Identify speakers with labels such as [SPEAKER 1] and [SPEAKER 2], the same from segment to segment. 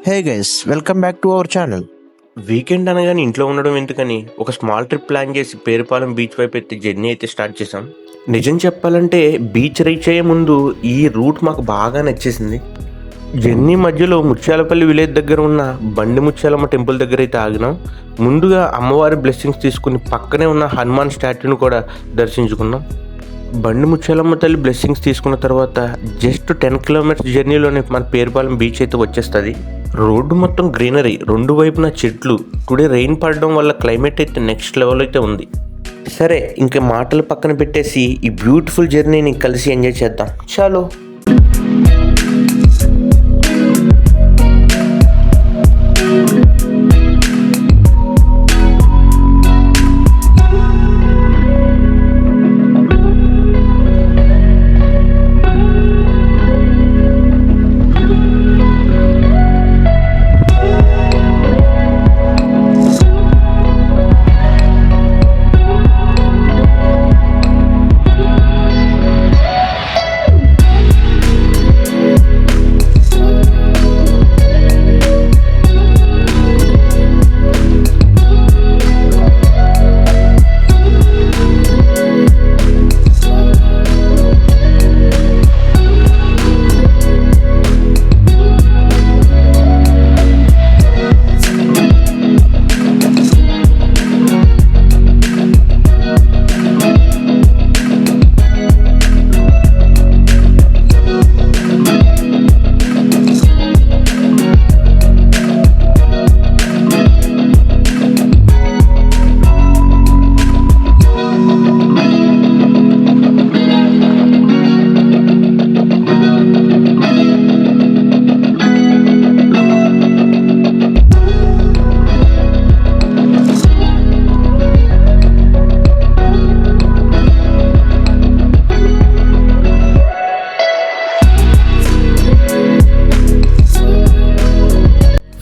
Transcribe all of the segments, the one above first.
[SPEAKER 1] Hey guys, welcome back to our channel.
[SPEAKER 2] Weekend అనగానే ఇంట్లో ఉండడం ఎందుకని ఒక స్మాల్ ట్రిప్ ప్లాన్ చేసి పేరుపాలెం బీచ్ వైపు అయితే జర్నీ అయితే స్టార్ట్ చేసాం. నిజం చెప్పాలంటే బీచ్ రీచ్ అయ్యే ముందు ఈ రూట్ మాకు బాగా నచ్చేసింది. జర్నీ మధ్యలో ముత్యాలపల్లి విలేజ్ దగ్గర ఉన్న బండి ముత్యాలమ్మ టెంపుల్ దగ్గర అయితే ఆగినాం. ముందుగా అమ్మవారి బ్లెస్సింగ్స్ తీసుకుని పక్కనే ఉన్న హనుమాన్ స్టాట్యూని కూడా దర్శించుకున్నాం. బండి ముత్యాలమ్మ తల్లి బ్లెస్సింగ్స్ తీసుకున్న తర్వాత జస్ట్ 10 కిలోమీటర్స్ జర్నీలోనే మన పేరుపాలెం బీచ్ అయితే వచ్చేస్తుంది. రోడ్డు మొత్తం గ్రీనరీ, రెండు వైపున చెట్లు. టుడే రెయిన్ పడడం వల్ల క్లైమేట్ అయితే నెక్స్ట్ లెవెల్ అయితే ఉంది. సరే, ఇంకా మాటలు పక్కన పెట్టేసి ఈ బ్యూటిఫుల్ జర్నీని కలిసి ఎంజాయ్ చేద్దాం. చాలు.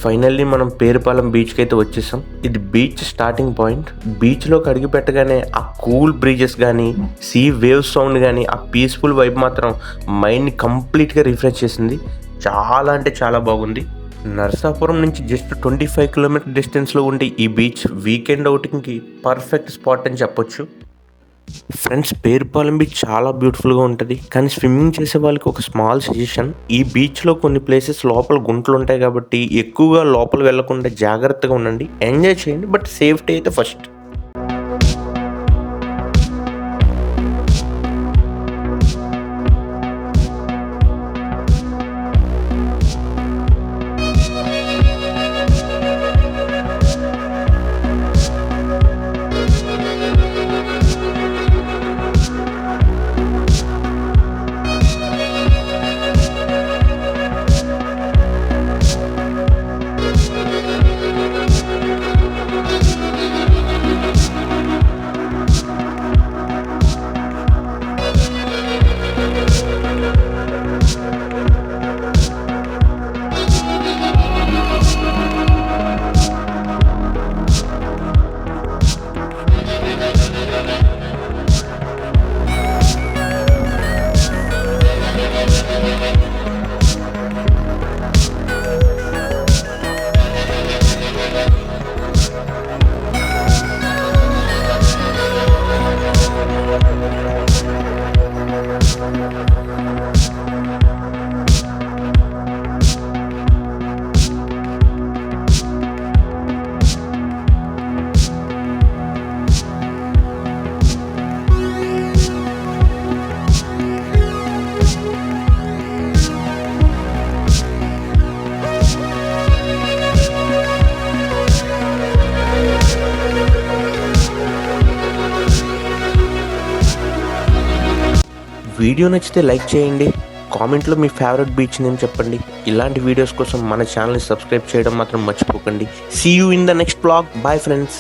[SPEAKER 2] ఫైనల్లీ మనం పేరుపాలెం బీచ్కి అయితే వచ్చేసాం. ఇది బీచ్ స్టార్టింగ్ పాయింట్. బీచ్లోకి అడుగు పెట్టగానే ఆ కూల్ బ్రీజెస్ కానీ, సీ వేవ్స్ సౌండ్ కానీ, ఆ పీస్ఫుల్ వైబ్ మాత్రం మైండ్ని కంప్లీట్గా రిఫ్రెష్ చేసింది. చాలా అంటే చాలా బాగుంది. నరసాపురం నుంచి జస్ట్ 25 కిలోమీటర్ డిస్టెన్స్లో ఉండే ఈ బీచ్ వీకెండ్ అవుటింగ్కి పర్ఫెక్ట్ స్పాట్ అని చెప్పొచ్చు. ఫ్రెండ్స్, పేరుపాలెం బీచ్ చాలా బ్యూటిఫుల్గా ఉంటుంది. కానీ స్విమ్మింగ్ చేసే వాళ్ళకి ఒక స్మాల్ సజెషన్: ఈ బీచ్లో కొన్ని ప్లేసెస్ లోపల గుంటలు ఉంటాయి కాబట్టి ఎక్కువగా లోపల వెళ్లకుండా జాగ్రత్తగా ఉండండి. ఎంజాయ్ చేయండి, బట్ సేఫ్టీ అయితే ఫస్ట్. వీడియో నచ్చితే లైక్ చేయండి. కామెంట్లో మీ ఫేవరెట్ బీచ్ నేమ్ చెప్పండి. ఇలాంటి వీడియోస్ కోసం మన ఛానల్ని సబ్స్క్రైబ్ చేయడం మాత్రం మర్చిపోకండి. See you in the next blog. Bye friends.